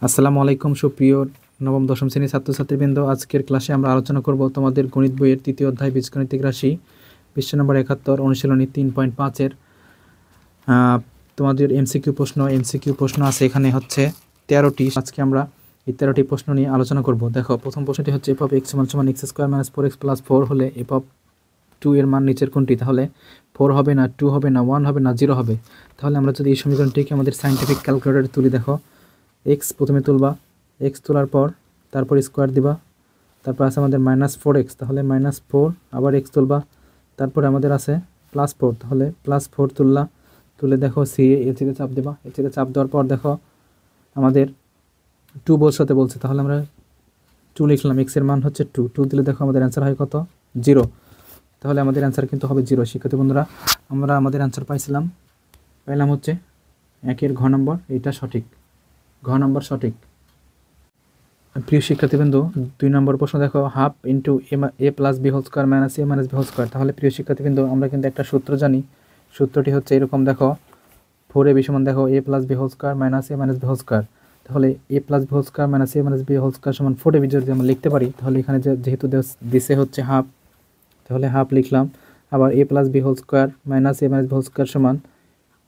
আসসালামু আলাইকুম সুপ্রিয় নবম দশম শ্রেণীর ছাত্রছাত্রীবৃন্দ। আজকের ক্লাসে আমরা আলোচনা করব তোমাদের গণিত বইয়ের তৃতীয় অধ্যায় বীজগণিতিক রাশি পৃষ্ঠা নম্বর 71 অনুশীলনী 3.5-এর তোমাদের এমসিকিউ প্রশ্ন আছে। এখানে হচ্ছে 13টি। আজকে আমরা এই 13টি প্রশ্ন নিয়ে আলোচনা করব। দেখো, প্রথম প্রশ্নটি হচ্ছে এফ অফ এক্স সমান x square minus 4x plus 4 হলে এফ অফ 2 এর মান নিচের কোনটি? তাহলে 4 হবে না, 2 হবে না, 1 হবে না, 0 হবে। তাহলে আমরা যদি এই সমীকরণটিকে আমাদের সাইন্টিফিক ক্যালকুলেটরে তুলি, দেখো এক্স প্রথমে তুলবা, এক্স তোলার পর তারপর স্কোয়ার দিবা, তারপর আছে আমাদের -4x, তাহলে -4, আবার এক্স তুলবা, তারপরে আমাদের আছে +4, তাহলে +4 তুলে দেখো সি এর থেকে চাপ দেবা, এর থেকে চাপ দেওয়ার পর দেখো আমাদের 2 বসাতে বলছে, তাহলে আমরা 2 লিখলাম, এক্সের মান হচ্ছে 2 দিলে দেখো আমাদের অ্যান্সার হয় কত? 0। তাহলে আমাদের অ্যান্সার কিন্তু হবে 0। শিক্ষার্থী বন্ধুরা, আমরা আমাদের অ্যান্সার পাইলাম হচ্ছে 1-এর ঘ নম্বর, এইটা সঠিক, ঘ নম্বর সঠিক। প্রিয় শিক্ষার্থীবৃন্দু, 2 নম্বর প্রশ্ন দেখো, half into A plus B whole square minus A minus B whole square. তাহলে প্রিয় শিক্ষার্থীবৃন্দু, আমরা কিন্তু একটা সূত্র জানি। সূত্রটি হচ্ছে এরকম, দেখো 4ab সমান দেখো A plus B whole square minus A minus B whole square. তাহলে A plus B whole square minus A minus B whole square সমান 4ab যদি আমরা লিখতে পারি, তাহলে এখানে যেহেতু দিছে হচ্ছে হাফ, তাহলে হাফ লিখলাম। আবার A plus B whole square minus A minus B whole square সমান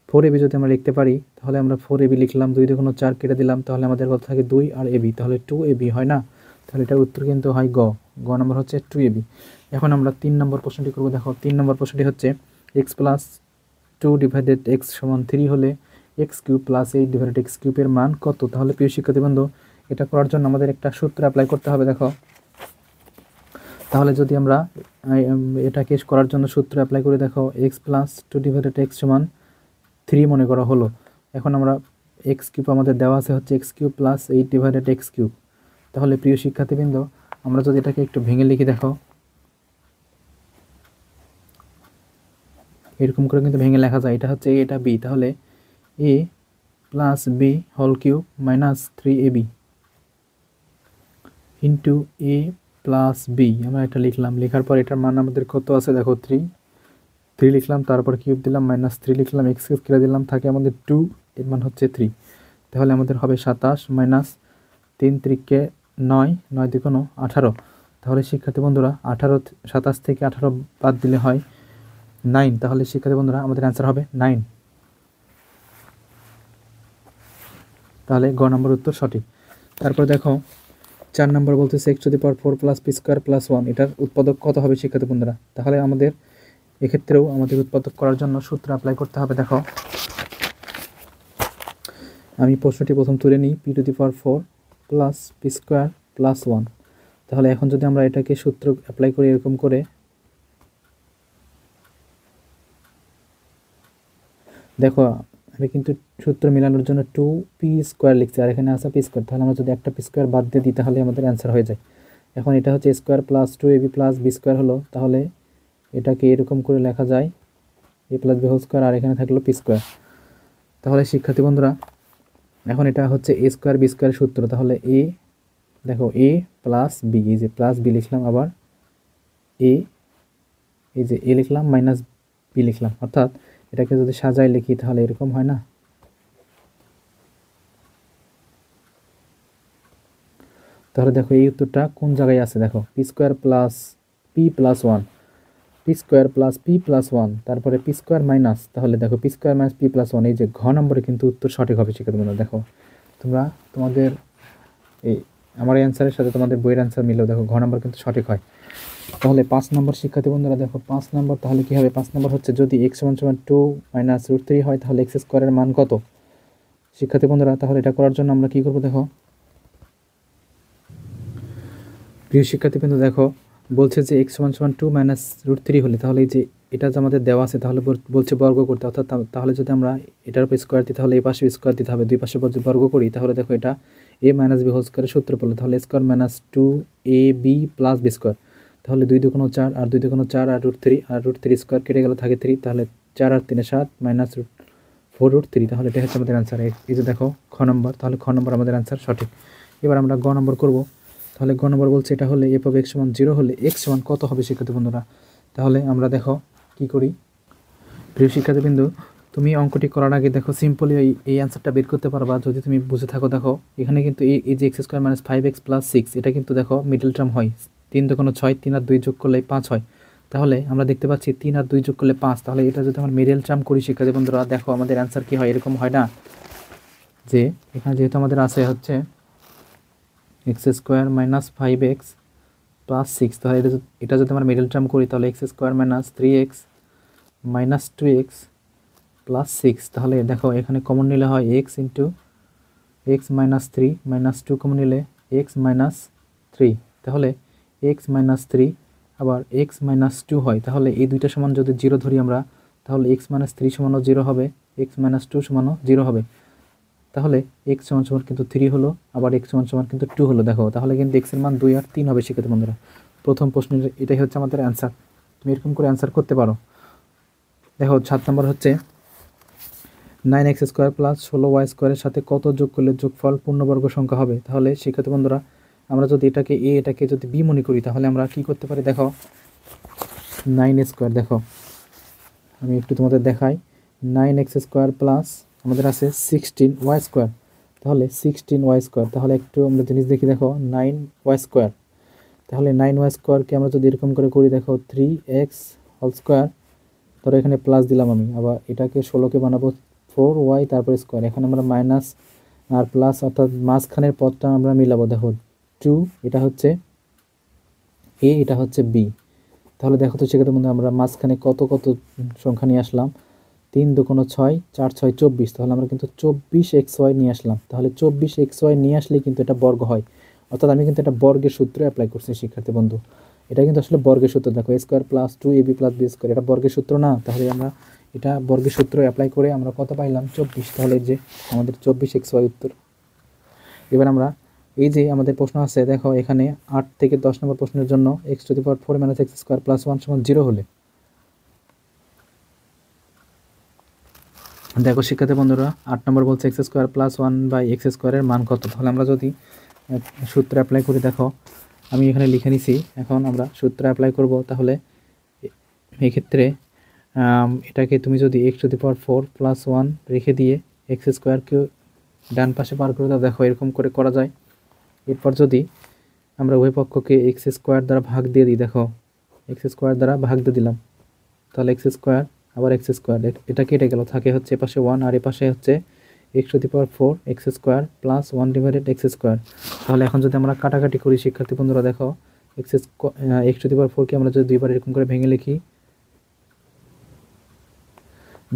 4ab যদি আমরা লিখতে পারি, তাহলে আমরা 4ab লিখলাম, 2 দিয়ে কোনো 4 কেটে দিলাম, তাহলে আমাদের কত থাকে 2 আর ab, তাহলে 2ab হয় না? তাহলে এটার উত্তর কিন্তু হয় গ নম্বর হচ্ছে 2ab। এখন আমরা 3 নম্বর প্রশ্নটি করব। দেখো 3 নম্বর প্রশ্নটি হচ্ছে এক্স প্লাস 2 ডিভাইডেড এক্স সমান 3 হলে x cube plus 8 divided x কিউবের মান কত? তাহলে প্রিয় শিক্ষার্থীবৃন্দ, এটা করার জন্য আমাদের একটা সূত্র অ্যাপ্লাই করতে হবে। দেখো, তাহলে যদি আমরা এটাকে করার জন্য সূত্র অ্যাপ্লাই করে, দেখো এক্স প্লাস 2 ডিভাইডেড এক্স সমান 3 মনে করা হলো। এখন আমরা এক্স কিউব আমাদের দেওয়া আছে হচ্ছে x cube plus 8 divided x cube. তাহলে প্রিয় শিক্ষার্থীবৃন্দ, আমরা যদি এটাকে একটু ভেঙে লিখি, দেখো এরকম করে কিন্তু ভেঙে লেখা যায়, এটা হচ্ছে এ, এটা বি, তাহলে A plus B whole cube minus 3ab into A plus B. আমরা এটা লিখলাম, লেখার পর এটার মান আমাদের কত আছে? দেখো 3 লিখলাম, তারপর কিউব দিলাম, -3 লিখলাম, এক্স কিউব কেটে দিলাম, থাকে আমাদের 2, এর মান হচ্ছে 3। তাহলে আমাদের হবে 27 মাইনাস 3 3 9, 9 2 18। তাহলে শিক্ষার্থী বন্ধুরা 27 থেকে 18 বাদ দিলে হয় 9। তাহলে শিক্ষার্থী বন্ধুরা আমাদের অ্যান্সার হবে 9। তাহলে গ নম্বর উত্তর সঠিক। তারপর দেখো 4 নম্বর বলতেছে x to the power 4 plus P square plus 1, এটার উৎপাদক কত হবে শিক্ষার্থী বন্ধুরা? তাহলে আমাদের এক্ষেত্রেও আমাদের উৎপাদক করার জন্য সূত্র অ্যাপ্লাই করতে হবে। দেখো, আমি প্রশ্নটি প্রথম তুলে নিই, P to the power 4 plus P square plus 1। তাহলে এখন যদি আমরা এটাকে সূত্র অ্যাপ্লাই করি এরকম করে, দেখো আমি কিন্তু সূত্র মেলানোর জন্য 2p স্কোয়ার লিখছি, আর এখানে আছে পি স্কোয়ার। তাহলে আমরা যদি একটা পি স্কোয়ার বাদ দিয়ে দিই, তাহলে আমাদের অ্যান্সার হয়ে যায়। এখন এটা হচ্ছে square plus 2ab plus b square হলো, তাহলে এটাকে এরকম করে লেখা যায় a plus B whole square, আর এখানে থাকলো পি স্কোয়ার। তাহলে শিক্ষার্থী বন্ধুরা, এখন এটা হচ্ছে এ স্কোয়ার বি স্কোয়ার সূত্র। তাহলে এ, দেখো এ প্লাস বি, এই যে প্লাস বি লিখলাম, আবার এ, এই যে এ লিখলাম মাইনাস বি লিখলাম, অর্থাৎ এটাকে যদি সাজায় লিখি তাহলে এরকম হয় না? তাহলে দেখো এই উত্তরটা কোন জায়গায় আছে? দেখো P square plus P plus 1, P square plus P plus 1, তারপরে পি স্কোয়ার মাইনাস, তাহলে দেখো P square minus P plus 1, এই যে ঘ নম্বরে কিন্তু উত্তর সঠিক হবে শিক্ষার্থী বন্ধুরা। দেখো তোমরা তোমাদের এই আমার অ্যান্সারের সাথে তোমাদের বইয়ের অ্যান্সার মিলেও দেখো ঘ নম্বর কিন্তু সঠিক হয়। তাহলে 5 নম্বর শিক্ষার্থী বন্ধুরা, দেখো 5 নম্বর, তাহলে কী হবে? 5 নম্বর হচ্ছে যদি এক্স সমান 2 মাইনাস √3 হয়, তাহলে এক্স স্কোয়ারের মান কত শিক্ষার্থী বন্ধুরা? তাহলে এটা করার জন্য আমরা কী করবো? দেখো প্রিয় শিক্ষার্থীবৃন্দ, দেখো বলছে যে এক্স সমান 2 মাইনাস √3 হলে, তাহলে এই যে এটা যে আমাদের দেওয়া আছে, তাহলে বলছে বর্গ করতে, অর্থাৎ তাহলে যদি আমরা এটার উপর স্কোয়ার দিই, তাহলে এই পাশে স্কোয়ার দিতে হবে, দুই পাশে যদি বর্গ করি, তাহলে দেখো এটা এ মাইনাস বি হোল স্কোয়ারের সূত্র পড়লো, তাহলে square minus 2ab plus b square. তাহলে 2 2 4, আর 2 2 4, আর √3, আর √3 স্কোয়ার কেটে গেল, থাকে 3, তাহলে 4 আর 3 7 মাইনাস 4√3। তাহলে এটা হচ্ছে আমাদের অ্যান্সার। এই যে দেখো খ নম্বর, তাহলে খ নম্বর আমাদের অ্যান্সার সঠিক। এবার আমরা গ নম্বর করব। তাহলে গ নম্বর বলছে এটা হলে এফ অফ এক্স সমান 0 হলে এক্স সমান কত হবে শিক্ষার্থী বন্ধুরা? তাহলে আমরা দেখো কি করি, প্রিয় শিক্ষার্থীবৃন্দু, তুমি অঙ্কটি করার আগে দেখো সিম্পলি এই অ্যান্সারটা বের করতে পারবা যদি তুমি বুঝে থাকো। দেখো এখানে কিন্তু এই যে x square minus 5x plus 6 এটা কিন্তু দেখো মিডল টার্ম হয়, 3 দুগুণ 6, 3 আর 2 যোগ করলে 5 হয়। তাহলে আমরা দেখতে পাচ্ছি 3 আর 2 যোগ করলে 5, তাহলে এটা যদি আমরা মিডল টার্ম করি শিক্ষার্থী বন্ধুরা, দেখো আমাদের অ্যান্সার কি হয়, এরকম হয় না যে এখানে যেহেতু আমাদের আছে হচ্ছে x square minus 5x plus 6, তাহলে এটা যদি আমরা মিডল টার্ম করি তাহলে x square minus 3x minus 2x plus 6, তাহলে দেখো এখানে কমন নিলে হয় x into x minus 3 minus 2 common নিলে এক্স মাইনাস 3, তাহলে এক্স মাইনাস 3 আবার এক্স মাইনাস 2 হয়। তাহলে এই দুইটা সমান যদি 0 ধরি আমরা, তাহলে এক্স মাইনাস 3 সমানও 0 হবে, এক্স মাইনাস 2 সমানও 0 হবে। তাহলে এক্স সমান সমান কিন্তু 3 হলো, আবার এক্স সমান সমান কিন্তু 2 হলো। দেখো তাহলে কিন্তু এক্সের মান 2 আর 3 হবে শিক্ষার্থী বন্ধুরা। প্রথম প্রশ্নের এটাই হচ্ছে আমাদের অ্যান্সার। তুমি এরকম করে অ্যান্সার করতে পারো। দেখো 7 নম্বর হচ্ছে 9x স্কোয়ার প্লাস 16y স্কোয়ারের সাথে কত যোগ করলে যোগফল পূর্ণবর্গ সংখ্যা হবে। তাহলে শিক্ষার্থী বন্ধুরা আমরা যদি এটাকে এ এটাকে যদি বি মনে করি তাহলে আমরা কি করতে পারি, দেখো 9 স্কোয়ার, দেখো আমি একটু তোমাদের দেখাই, 9x স্কোয়ার প্লাস আমাদের আছে 16y স্কোয়ার, তাহলে 16y স্কোয়ার, তাহলে একটু আমরা জিনিস দেখি, দেখো 9y স্কোয়ার, তাহলে 9y স্কোয়ারকে আমরা যদি এরকম করে করি, দেখো 3x হোল স্কোয়ার, ধরো এখানে প্লাস দিলাম আমি, আবার এটাকে 16কে বানাবো 4y তারপরে স্কোয়ার, এখানে আমরা মাইনাস আর প্লাস অর্থাৎ মাঝখানের পদটা আমরা মিলাবো, দেখো 2 এটা হচ্ছে এ এটা হচ্ছে বি, তাহলে দেখো তো সেক্ষেত্রে মধ্যে আমরা মাঝখানে কত কত সংখ্যা নিয়ে আসলাম, 3 দুগুণ 6, 4 6 24, তাহলে আমরা কিন্তু 24xy নিয়ে আসলাম। তাহলে 24xy নিয়ে আসলে কিন্তু এটা বর্গ হয়, অর্থাৎ আমি কিন্তু এটা বর্গের সূত্র অ্যাপ্লাই করছি শিক্ষার্থী বন্ধু। এটা কিন্তু আসলে বর্গের সূত্র, দেখো a square plus 2ab plus b square, এটা বর্গের সূত্র না, তাহলে আমরা এটা বর্গের সূত্র অ্যাপ্লাই করে আমরা কত পাইলাম 24, তাহলে যে আমাদের 24xy উত্তর। এবার আমরা এই যে আমাদের প্রশ্ন আছে, দেখো এখানে 8 থেকে 10 নম্বর প্রশ্নের জন্য x⁴ minus x square plus 1 সমান 0 হলে, দেখো শিক্ষার্থী বন্ধুরা 8 নম্বর বলছে এক্স স্কোয়ার প্লাস 1/x স্কোয়ারের মান কত। তাহলে আমরা যদি সূত্র অ্যাপ্লাই করি, দেখো আমি এখানে লিখে নিছি, এখন আমরা সূত্র অ্যাপ্লাই করব। তাহলে এক্ষেত্রে এটাকে তুমি যদি x⁴ প্লাস 1 রেখে দিয়ে এক্স স্কোয়ারকে ডান পাশে পার করে দাও, দেখো এরকম করে করা যায়। এরপর যদি আমরা উভয় পক্ষকে এক্স স্কোয়ার দ্বারা ভাগ দিয়ে দিই, দেখো এক্স স্কোয়ার দ্বারা ভাগ দিয়ে দিলাম, তাহলে এক্স স্কোয়ার আবার এক্স স্কোয়ার, এটা কেটে গেল, থাকে হচ্ছে এপাশে 1 আর এপাশে হচ্ছে x⁴ x square plus 1 divided x square. তাহলে এখন যদি আমরা কাটাকাটি করি শিক্ষার্থী বন্ধুরা, দেখো x⁴কে আমরা যদি দুইবার এরকম করে ভেঙে লিখি,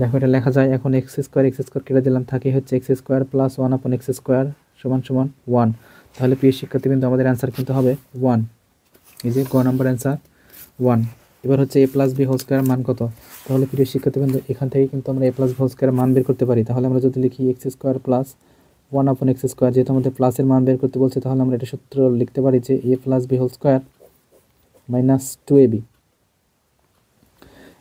দেখো এটা লেখা যায়, এখন এক্স স্কোয়ার কেটে দিলাম, থাকে হচ্ছে x square plus 1/x square সমান সমান 1। তাহলে প্রিয় শিক্ষার্থী কিন্তু আমাদের অ্যান্সার কিন্তু হবে 1, এই যে গ নাম্বার অ্যান্সার 1। এবার হচ্ছে a plus B whole square মান কত। তাহলে প্রিয় শিক্ষার্থীবৃন্দ এখান থেকে কিন্তু আমরা a plus B whole square মান বের করতে পারি। তাহলে আমরা যদি লিখি x square plus 1/x square, যেহেতু আমাদের প্লাসের মান বের করতে বলছে, তাহলে আমরা এটা সূত্র লিখতে পারি যে a plus B whole square minus 2ab,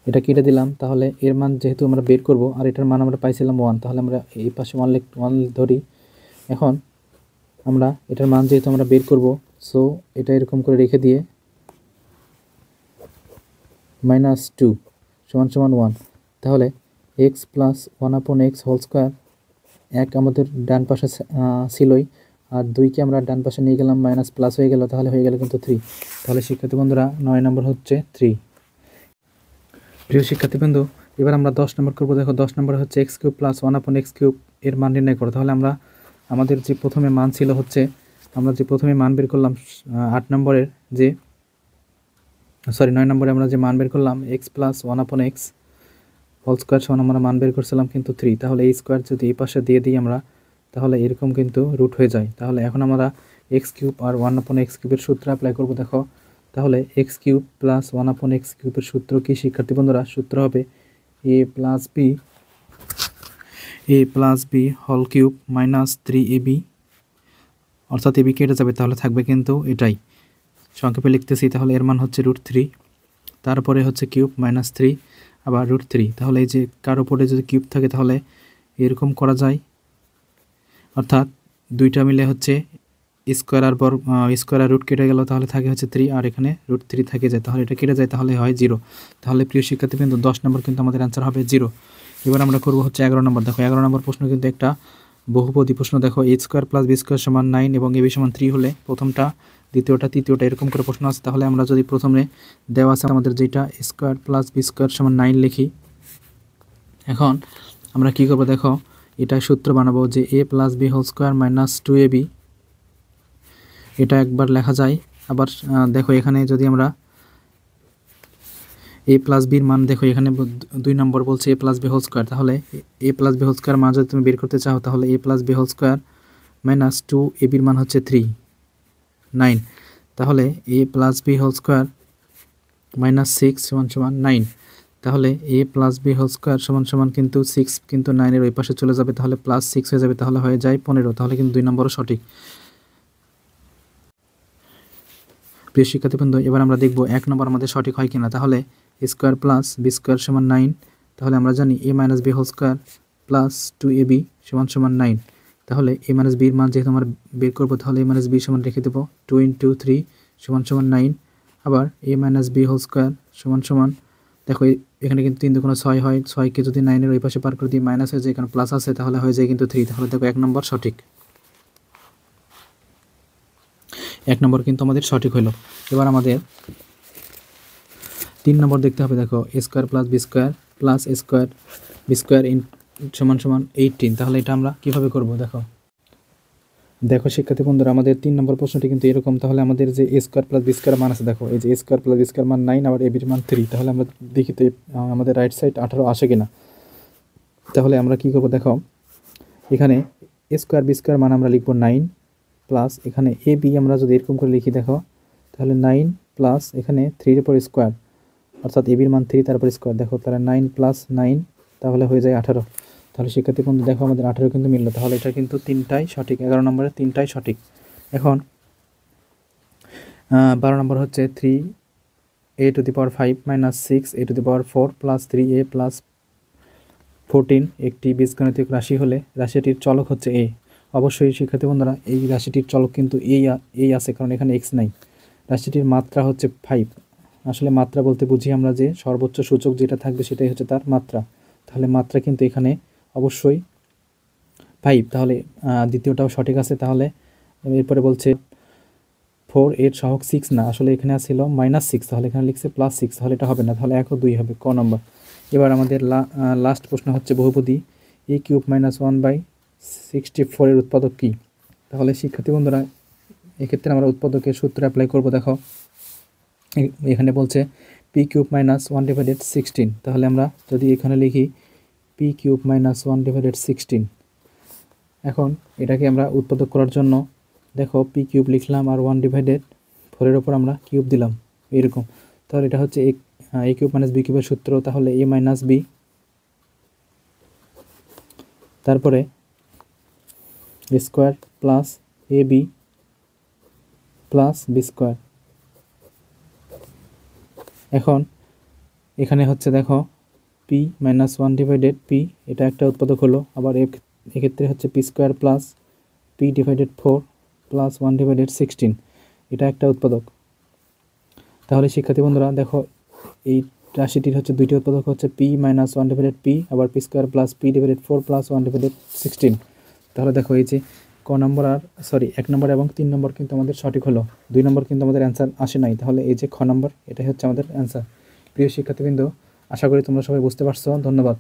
এটা কেটে দিলাম, তাহলে এর মান যেহেতু আমরা বের করব আর এটার মান আমরা পাইছিলাম 1, তাহলে আমরা এই পাশে 1 ধরি। এখন আমরা এটার মান যেহেতু আমরা বের করব, সো এটা এরকম করে রেখে দিয়ে মাইনাস 2 সমান সমান 1, তাহলে x plus 1/x whole square, এক আমাদের ডান পাশে ছিলই, আর 2কে আমরা ডান পাশে নিয়ে গেলাম, মাইনাস প্লাস হয়ে গেল, তাহলে হয়ে গেল কিন্তু 3। তাহলে শিক্ষার্থী বন্ধুরা 9 নম্বর হচ্ছে 3। প্রিয় শিক্ষার্থীবৃন্দ এবার আমরা 10 নম্বর করবো। দেখো 10 নম্বর হচ্ছে x³ প্লাস 1/x³ এর মান নির্ণয় করো। তাহলে আমরা আমাদের যে প্রথমে মান ছিল হচ্ছে, আমরা যে প্রথমে মান বের করলাম 8 নম্বরের যে 9 নম্বরে আমরা যে মান বের করলাম x plus 1/x whole square সমান আমরা মান বের করছিলাম কিন্তু 3। তাহলে এই স্কোয়ার যদি এই পাশে দিয়ে দিই আমরা, তাহলে এরকম কিন্তু রুট হয়ে যায়। তাহলে এখন আমরা x³ আর 1/x³ এর সূত্র অ্যাপ্লাই করব। দেখো তাহলে x³ প্লাস 1/x³ এর সূত্র কি শিক্ষার্থী বন্ধুরা? সূত্র হবে a plus B whole cube minus 3ab, অর্থাৎ ab কেটে যাবে, তাহলে থাকবে কিন্তু এটাই, সংক্ষেপে লিখতেছি। তাহলে এর মান হচ্ছে √3, তারপরে হচ্ছে কিউব মাইনাস 3 আবার √3। তাহলে এই যে কার উপরে যদি কিউব থাকে তাহলে এরকম করা যায়, অর্থাৎ দুইটা মিলে হচ্ছে স্কোয়ার আর বর্গ স্কোয়ার আর রুট কেটে গেল, তাহলে থাকে হচ্ছে 3, আর এখানে √3 থেকে যায়, তাহলে এটা কেটে যায়, তাহলে হয় 0। তাহলে প্রিয় শিক্ষার্থী কিন্তু 10 নম্বর কিন্তু আমাদের অ্যান্সার হবে 0। এবার আমরা করবো হচ্ছে 11 নম্বর। দেখো 11 নম্বর প্রশ্ন কিন্তু একটা বহুপদী প্রশ্ন। দেখো a² + b² = 9 এবং ab = 3 হলে প্রথমটা, দ্বিতীয়টা, তৃতীয়টা এরকম করে প্রশ্ন আছে। তাহলে আমরা যদি প্রথমে দেওয়া আছে আমাদের যেটা a² + b² = 9 লিখি। এখন আমরা কি করব, দেখো এটা সূত্র বানাবো যে a + b² - 2ab, এটা একবার লেখা যায়। আবার দেখো এখানে যদি আমরা a + b এর মান, দেখো এখানে 2 নম্বর বলছে a + b², তাহলে a + b² মান যদি তুমি বের করতে চাও, তাহলে a + b² - 2ab এর মান হচ্ছে 3, 9। তাহলে a + b² - 6 = 9। তাহলে a + b² = কিন্তু 6, কিন্তু 9 এর ওই পাশে চলে যাবে, তাহলে +6 হয়ে যাবে, তাহলে হয়ে যায় 15। তাহলে কিন্তু 2 নম্বরও সঠিক। প্রিয় শিক্ষার্থীবৃন্দ, এবার আমরা দেখব 1 নম্বর আমাদের সঠিক হয় কিনা। তাহলে a² + b² = 9, তাহলে আমরা জানি a - b² + 2ab = 9। তাহলে a - b এর মান যেহেতু আমরা বের করব, তাহলে a - b সমান রেখে দেব 2 × 3 = 9। আবার a - b² সমান দেখো এখানে কিন্তু 3 × 6 হয়, 6কে যদি 9 এর ওই পাশে পার করে দিই মাইনাস হয়ে যায়, এখানে প্লাস আছে, তাহলে হয়ে যায় কিন্তু 3। তাহলে দেখো 1 নম্বর সঠিক। 1 নম্বর কিন্তু আমাদের সঠিক হলো। এবার আমাদের 3 নম্বর দেখতে হবে। দেখো a² + b² + a² b² = 18। তাহলে এটা আমরা কিভাবে করব, দেখো শিক্ষার্থী বন্ধুরা, আমাদের 3 নম্বর প্রশ্নটি কিন্তু এরকম। তাহলে আমাদের যে a² + b² মান আছে, দেখো এই যে a² + b² মান 9, আবার ab এর মান 3। তাহলে আমরা দেখি তো আমাদের রাইট সাইড 18 আসে কিনা। তাহলে আমরা কি করব, দেখো এখানে a² b² মান আমরা লিখব 9 প্লাস এখানে ab আমরা যদি এরকম করে লিখি, দেখো তাহলে 9 প্লাস এখানে 3 এর উপর স্কোয়ার, অর্থাৎ ab এর মান 3 তারপর স্কোয়ার। দেখো তাহলে 9 + 9 তাহলে হয়ে যায় 18। তাহলে শিক্ষার্থী বন্ধু দেখো আমাদের 18 কিন্তু মিলল। তাহলে এটা কিন্তু 3টাই সঠিক, 11 নম্বরের 3টাই সঠিক। এখন 12 নম্বর হচ্ছে 3a⁵ - 6a⁴ + 3a + 14 একটি বীজগণিতিক রাশি হলে রাশিটির চলক হচ্ছে a। অবশ্যই শিক্ষার্থী বন্ধুরা, এই রাশিটির চলক কিন্তু এই আছে, কারণ এখানে x নাই। রাশিটির মাত্রা হচ্ছে 5। আসলে মাত্রা বলতে বুঝি আমরা যে সর্বোচ্চ সূচক যেটা থাকবে সেটাই হচ্ছে তার মাত্রা। তাহলে মাত্রা কিন্তু এখানে অবশ্যই 5। তাহলে দ্বিতীয়টাও সঠিক আছে। তাহলে এরপরে বলছে 4 এর সহগ 6 না, আসলে এখানে ছিল -6, তাহলে এখানে লিখছে +6, তাহলে এটা হবে না, তাহলে 1 ও 2 হবে, ক নম্বর। এবার আমাদের লাস্ট প্রশ্ন হচ্ছে বহুপদী a³ - 1/64 এর উৎপাদক কী। তাহলে শিক্ষার্থী বন্ধুরা, এক্ষেত্রে আমরা উৎপাদকের সূত্র অ্যাপ্লাই করব। দেখো এখানে বলছে p³ - 1/16। তাহলে আমরা যদি এখানে লিখি p³ - 1/16, এখন এটাকে আমরা উৎপাদক করার জন্য দেখো p³ লিখলাম আর 1/4 এর উপর আমরা কিউব দিলাম এরকম। তাহলে এটা হচ্ছে a³ - b³ এর সূত্র। তাহলে a - b, তারপরে a² + ab + b²। এখন এখানে হচ্ছে দেখো p - 1/p, এটা একটা উৎপাদক হলো। আবার এক্ষেত্রে হচ্ছে p² + p/4 + 1/16, এটা একটা উৎপাদক। তাহলে শিক্ষার্থী বন্ধুরা দেখো এই রাশিটির হচ্ছে দুইটি উৎপাদক হচ্ছে p - 1/p, আবার p² + p/4 + 1/16। তাহলে দেখো এই যে ক নম্বর আর 1 নম্বর এবং 3 নম্বর কিন্তু আমাদের সঠিক হলো, 2 নম্বর কিন্তু আমাদের অ্যান্সার আসে নাই। তাহলে এই যে খ নম্বর, এটাই হচ্ছে আমাদের অ্যান্সার। প্রিয় শিক্ষার্থীবৃন্দ, আশা করি তোমরা সবাই বুঝতে পারছো। ধন্যবাদ।